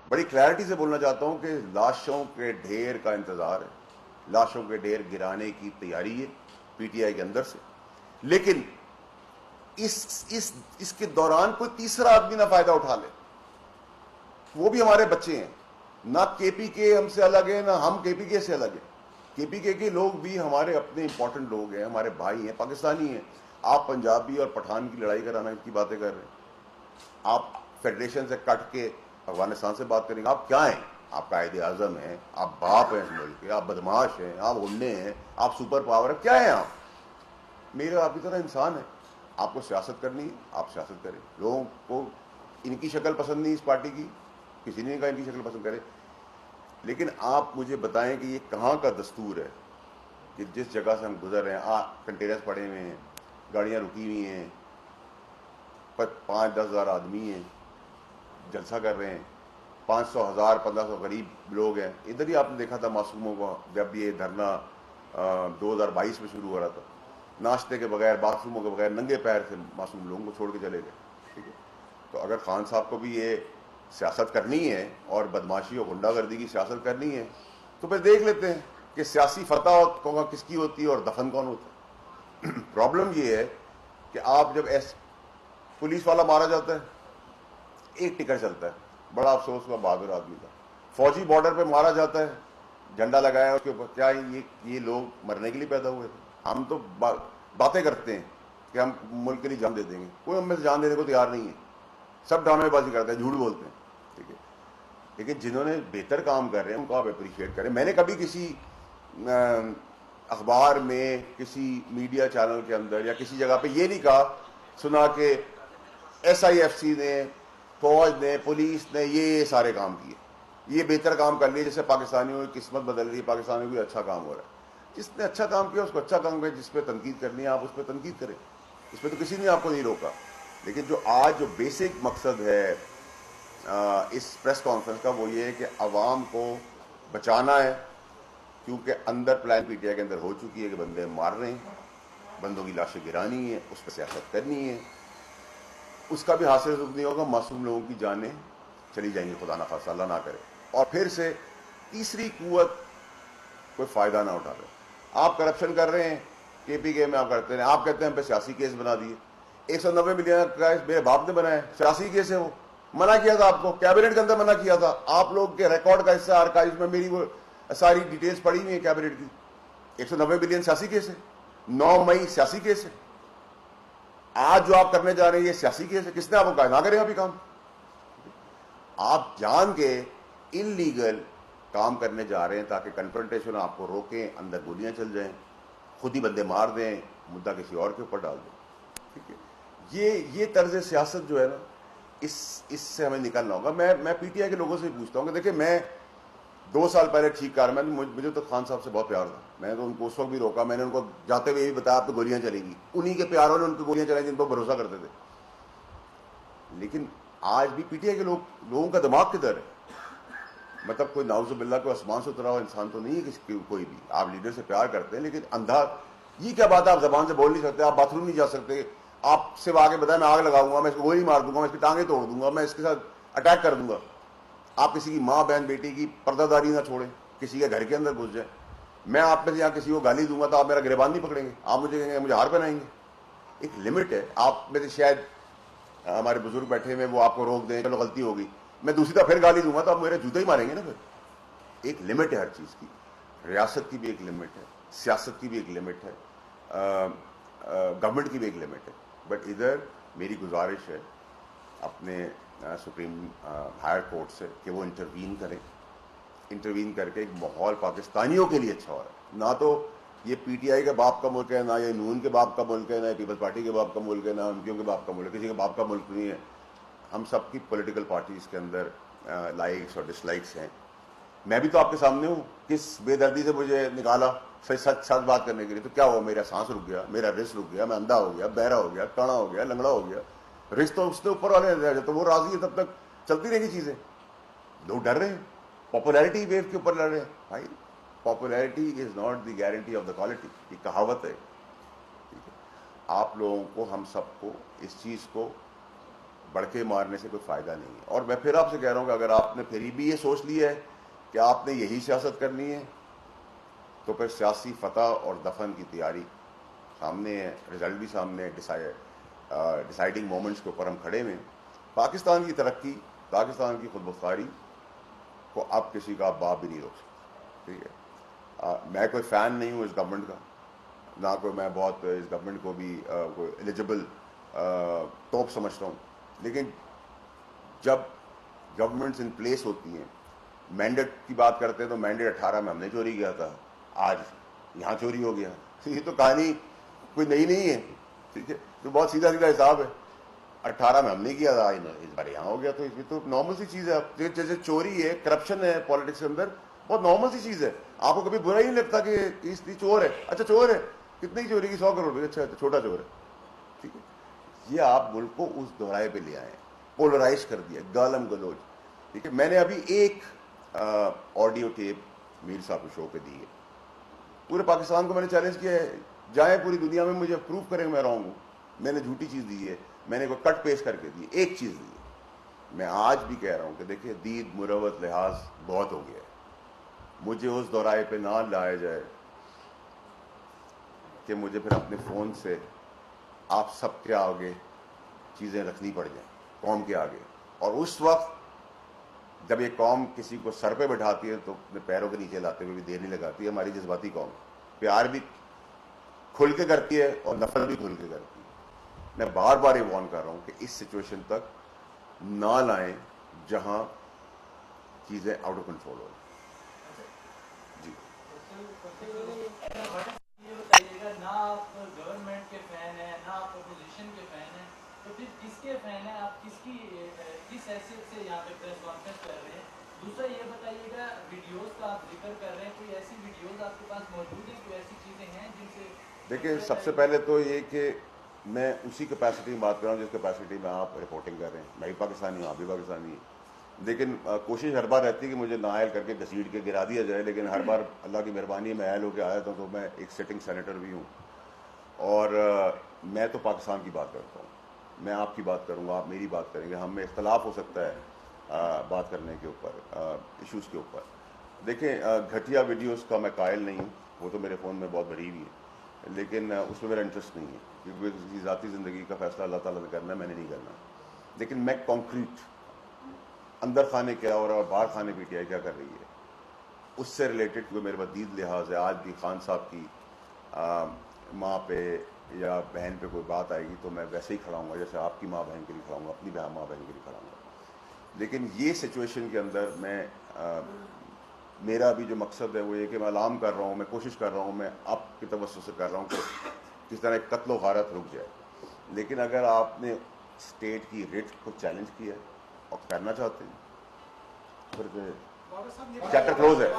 بڑی کلیئرٹی سے بولنا چاہتا ہوں کہ لاشوں کے ڈھیر کا انتظار ہے, لاشوں کے ڈھیر گرانے کی تیاری ہے پی ٹی آئی کے اندر سے, لیکن اس کے دوران کوئی تیسرا آدمی نہ فائدہ اٹھا لے. وہ بھی ہمارے بچے ہیں, نہ کے پی کے ہم سے الگ ہے, نہ ہم کے پی کے سے الگ ہیں. کے پی کے لوگ بھی ہمارے اپنے امپورٹنٹ لوگ ہیں, ہمارے بھائی ہیں, پاکستانی ہیں. آپ پنجابی اور پٹھان کی لڑائی کرانا کی باتیں کر رہے ہیں. آپ فیڈریشن سے کٹ کے افغانستان سے بات کریں گے. آپ کیا ہیں؟ آپ قائد اعظم ہیں, آپ باپ ہیں اس ملک کے, آپ بدماش ہیں, آپ غنڈے ہیں, آپ سپر پاور ہیں, کیا ہیں آپ؟ میرے آپ کی طرح انسان ہے. آپ کو سیاست کرنی ہے, آپ سیاست کریں. لوگوں کو ان کی شکل پسند نہیں اس پارٹی کی, کسی نے کہا ان کی شکل پسند کرے, لیکن آپ مجھے بتائیں کہ یہ کہاں کا دستور ہے کہ جس جگہ سے ہم گزر رہے ہیں کنٹینرز پڑے ہوئے ہیں, گاڑیاں رکی ہوئی ہیں, 5-10 ہزار آدمی ہیں, جلسہ کر رہے ہیں, 500 1000 1500 غریب لوگ ہیں. ادھر ہی آپ نے دیکھا تھا معصوموں کو جب یہ دھرنا 2022 میں شروع ہو رہا تھا, ناشتے کے بغیر, باتھ روموں کے بغیر, ننگے پیر سے معصوم لوگوں کو چھوڑ کے چلے گئے. ٹھیک ہے, تو اگر خان صاحب کو بھی یہ سیاست کرنی ہے اور بدماشی اور غنڈہ گردی کی سیاست کرنی ہے تو پھر دیکھ لیتے ہیں کہ سیاسی فتح کس کی ہوتی ہے اور دفن کون ہوتا ہے. پرابلم یہ ہے کہ آپ جب پولیس والا مارا جاتا ہے, ایک ٹکر چلتا ہے, بڑا افسوس ہوا, بہادر آدمی تھا. فوجی بارڈر پہ مارا جاتا ہے, جھنڈا لگایا اس کے اوپر, کیا یہ لوگ مرنے کے لیے پیدا ہوئے تھے؟ ہم تو باتیں کرتے ہیں کہ ہم ملک کے لیے جان دے دیں گے, کوئی ہم میں سے جان دینے کو تیار نہیں ہے. سب ڈرامے بازی کرتے ہیں, جھوٹ بولتے ہیں. ٹھیک ہے, لیکن جنہوں نے بہتر کام کر رہے ہیں ان کو آپ اپریشیٹ کریں. میں نے کبھی کسی اخبار میں, کسی میڈیا چینل کے اندر یا کسی جگہ پہ یہ نہیں کہا سنا کہ ایس آئی ایف سی نے, فوج نے, پولیس نے یہ سارے کام کیے, یہ بہتر کام کر لیے, جیسے پاکستانیوں کی قسمت بدل رہی ہے, پاکستانیوں کو اچھا کام ہو رہا ہے. جس نے اچھا کام کیا اس کو اچھا کام کرے, جس پہ تنقید کرنی ہے آپ اس پہ تنقید کریں, اس پہ تو کسی نے آپ کو نہیں روکا. لیکن جو بیسک مقصد ہے اس پریس کانفرنس کا وہ یہ ہے کہ عوام کو بچانا ہے, کیونکہ اندر پلان پی ٹی آئی کے اندر ہو چکی ہے کہ بندے مار رہے ہیں, بندوں کی لاشیں گرانی ہے, اس پہ سیاست کرنی ہے. اس کا بھی حاصل رخ نہیں ہوگا, معصوم لوگوں کی جانیں چلی جائیں گی, خدا نہ خاصہ, اللہ نہ کرے. اور پھر سے تیسری قوت کوئی فائدہ نہ اٹھا رہے. آپ کرپشن کر رہے ہیں, کے پی کے میں آپ کرتے ہیں, آپ کہتے ہیں ہم پہ سیاسی کیس بنا دیے. 190 ملین کا میرے باپ نے بنایا, سیاسی کیس ہے, وہ منع کیا تھا آپ کو, کیبنٹ کے اندر منع کیا تھا. آپ لوگ کے ریکارڈ کا حصہ آرکائیوز میں میری وہ ساری ڈیٹیلز پڑی ہوئی ہیں کیبنٹ کی. 190 ملین سیاسی کیس ہے, 9 مئی سیاسی کیس ہے. آج جو آپ کرنے جا رہے ہیں یہ سیاسی کیس ہے. کس نے آپ کو کہا نہ کریں ابھی کام؟ آپ جان کے ان لیگل کام کرنے جا رہے ہیں تاکہ کنفرنٹیشن آپ کو روکیں, اندر گولیاں چل جائیں, خود ہی بندے مار دیں, مدعا کسی اور کے اوپر ڈال دیں. ٹھیک ہے, یہ طرز سیاست جو ہے نا, اس سے ہمیں نکلنا ہوگا. میں پی ٹی آئی کے لوگوں سے پوچھتا ہوں کہ دیکھیں, میں 2 سال پہلے ٹھیک کر میں مجھے تو خان صاحب سے بہت پیار تھا, میں نے تو ان کو اس وقت بھی روکا, میں نے ان کو جاتے ہوئے یہ بھی بتایا آپ تو گولیاں چلیں گی. انہی کے پیاروں نے ان کو گولیاں چلائی جن پر بھروسہ کرتے تھے. لیکن آج بھی پی ٹی آئی کے لوگوں کا دماغ کدھر ہے؟ مطلب کوئی نعوذ باللہ کوئی آسمان سے اترا ہوا انسان تو نہیں ہے کوئی بھی. آپ لیڈر سے پیار کرتے ہیں, لیکن اندھا یہ کیا بات ہے, آپ زبان سے بول نہیں سکتے, آپ باتھ روم نہیں جا سکتے, آپ صرف آگے بتائیں میں آگ لگاؤں گا, میں اس کو گولی مار دوں گا, میں اس کی ٹانگیں توڑ دوں گا, میں اس کے ساتھ اٹیک کر دوں گا. آپ کسی کی ماں بہن بیٹی کی پردہ داری نہ چھوڑیں, کسی کے گھر کے اندر گھس جائیں. میں آپ میں سے یہاں کسی کو گالی دوں گا تو آپ میرا گریبان نہیں پکڑیں گے, آپ مجھے کہیں گے مجھے ہار پہنائیں گے. ایک لمٹ ہے. آپ میں سے شاید ہمارے بزرگ بیٹھے ہوئے وہ آپ کو روک دیں, چلو غلطی ہوگی, میں دوسری طرف پھر گالی دوں گا تو آپ میرے جوتے ہی ماریں گے نا. پھر ایک لمٹ ہے ہر چیز کی, ریاست کی بھی ایک لمٹ ہے, سیاست کی بھی ایک لمٹ ہے, گورنمنٹ کی بھی ایک لمٹ ہے. بٹ ادھر میری گزارش ہے اپنے سپریم ہائر کورٹ سے کہ وہ انٹروین کریں, انٹروین کر کے ایک ماحول پاکستانیوں کے لیے اچھا ہو رہا ہے. نہ تو یہ پی ٹی آئی کے باپ کا ملک ہے, نہ یہ نون کے باپ کا ملک ہے, نہ یہ پیپلز پارٹی کے باپ کا ملک ہے, نہ ایم کیو کے باپ کا ملک ہے, کسی کے باپ کا ملک نہیں ہے. ہم سب کی پولیٹیکل پارٹیز کے اندر لائکس اور ڈس لائکس ہیں. میں بھی تو آپ کے سامنے ہوں, کس بے دردی سے مجھے نکالا سچ بات کرنے کے لیے, تو کیا ہوا, میرا سانس رک گیا, میرا رس رک گیا, میں اندھا ہو گیا, بہرا ہو گیا, کانا ہو گیا, لنگڑا ہو گیا. رس تو اس نے اوپر والے, تو وہ راضی ہے, تب تک چلتی رہے گی چیزیں. لوگ ڈر رہے ہیں, پاپولیرٹی ویو کے اوپر لڑ رہے ہیں. بھائی popularity is not the guarantee of the quality, یہ کہاوت ہے. ٹھیک ہے, آپ لوگوں کو, ہم سب کو اس چیز کو بڑکے مارنے سے کوئی فائدہ نہیں ہے. اور میں پھر آپ سے کہہ رہا ہوں کہ اگر آپ نے پھر بھی یہ سوچ لیا ہے کہ آپ نے یہی سیاست کرنی ہے تو پھر سیاسی فتح اور دفن کی تیاری سامنے ہے, رزلٹ بھی سامنے ہے, ڈیسائیڈنگ مومنٹس کے اوپر ہم کھڑے ہوئے ہیں. پاکستان کی ترقی, پاکستان کی خود مختاری کو اب کسی کا باپ بھی نہیں روک سکتا. ٹھیک ہے, میں کوئی فین نہیں ہوں اس گورنمنٹ کا, نہ کوئی میں بہت اس گورنمنٹ کو بھی کوئی ایلیجبل توپ سمجھتا ہوں, لیکن جب گورنمنٹس ان پلیس ہوتی ہیں, مینڈیٹ کی بات کرتے ہیں تو مینڈیٹ 18 میں ہم نے چوری کیا تھا, آج یہاں چوری ہو گیا. یہ تو کہانی کوئی نئی نہیں ہے. ٹھیک ہے, تو بہت سیدھا سیدھا حساب ہے. 18 میں ہم نے کیا تھا, اس بار یہاں ہو گیا, تو اس میں تو نارمل سی چیز ہے. جیسے چوری ہے, کرپشن ہے پالیٹکس کے اندر, بہت نارمل سی چیز ہے. آپ کو کبھی برا ہی نہیں لگتا کہ اس چور ہے, اچھا چور ہے, کتنی چوری کی, 100 کروڑ, اچھا چھوٹا چور ہے. ٹھیک ہے, یہ آپ ملک کو اس دورائے پہ لے آئے, پولرائز کر دیا, گالم گلوچ. ٹھیک ہے, میں نے ابھی ایک آڈیو ٹیپ میر صاحب کے شو پہ دی ہے. پورے پاکستان کو میں نے چیلنج کیا ہے, جائیں پوری دنیا میں مجھے پروف کریں میں رہوں گا, میں نے جھوٹی چیز دی ہے, میں نے کوئی کٹ پیسٹ کر کے دی, ایک چیز دی ہے. میں آج بھی کہہ رہا ہوں کہ دیکھیے دید مروت لحاظ بہت ہو گیا ہے, مجھے اس دورائے پہ نہ لایا جائے کہ مجھے پھر اپنے فون سے آپ سب کے آگے چیزیں رکھنی پڑ جائیں, قوم کے آگے. اور اس وقت جب یہ قوم کسی کو سر پہ بٹھاتی ہے تو اپنے پیروں کے نیچے لاتے ہوئے بھی دیر نہیں لگاتی ہے. ہماری جذباتی قوم پیار بھی کھل کے کرتی ہے اور نفرت بھی کھل کے کرتی ہے. میں بار بار یہ وارن کر رہا ہوں کہ اس سچویشن تک نہ لائیں جہاں چیزیں آؤٹ آف کنٹرول ہو. جی یہ بتائیے گا, نہ آپ گورنمنٹ کے فین ہیں نہ آپ اپوزیشن کے فین ہیں, تو پھر کس کے فین ہیں آپ, کس حیثیت سے یہاں پہ پریس کانفرنس کر رہے ہیں؟ دوسرا یہ بتائیے گا, ویڈیوز کا آپ ذکر کر رہے ہیں, کوئی ایسی ویڈیوز آپ کے پاس موجود ہیں, کوئی ایسی چیزیں ہیں جن سے دیکھیں, سب سے پہلے تو یہ کہ میں اسی کیپیسٹی میں بات کر رہا ہوں جس کیپیسٹی میں آپ رپورٹنگ کر رہے ہیں. میں بھی پاکستانی ہوں, آپ بھی پاکستانی ہیں, لیکن کوشش ہر بار رہتی ہے کہ مجھے نااہل کر کے گھسیٹ کے گرا دیا جائے. لیکن ہر بار اللہ کی مہربانی میں اہل ہو کے آیا تھا, تو میں ایک سٹنگ سینیٹر بھی ہوں, اور میں تو پاکستان کی بات کرتا ہوں. میں آپ کی بات کروں گا, آپ میری بات کریں گے, ہم میں اختلاف ہو سکتا ہے بات کرنے کے اوپر, ایشوز کے اوپر. دیکھیں, گھٹیا ویڈیوز کا میں قائل نہیں ہوں, وہ تو میرے فون میں بہت بھری ہوئی ہے, لیکن اس میں میرا انٹرسٹ نہیں ہے, کیونکہ کسی ذاتی زندگی کا فیصلہ اللہ تعالیٰ نے کرنا ہے, میں نے نہیں کرنا. لیکن میں کانکریٹ اندر خانے کیا ہو رہا ہے اور باہر خانے پی ٹی آئی کیا کر رہی ہے اس سے ریلیٹڈ, کیونکہ میرے پاس دید لحاظ ہے. آج بھی خان صاحب کی ماں پہ یا بہن پہ کوئی بات آئے گی تو میں ویسے ہی کھڑا ہوں گا جیسے آپ کی ماں بہن کے لیے کھڑا ہوں گا, اپنی ماں بہن کے لیے کھڑا ہوں گا. لیکن یہ سچویشن کے اندر میں میرا بھی جو مقصد ہے وہ یہ کہ میں اعلان کر رہا ہوں, میں کوشش کر رہا ہوں, میں آپ کی توسط سے کر رہا ہوں کہ کس طرح ایک قتل و غارت رک جائے. لیکن اگر آپ نے اسٹیٹ کی ریٹ کو چیلنج کیا ہے اور کرنا چاہتے ہیں, پھر چیپٹر کلوز ہے.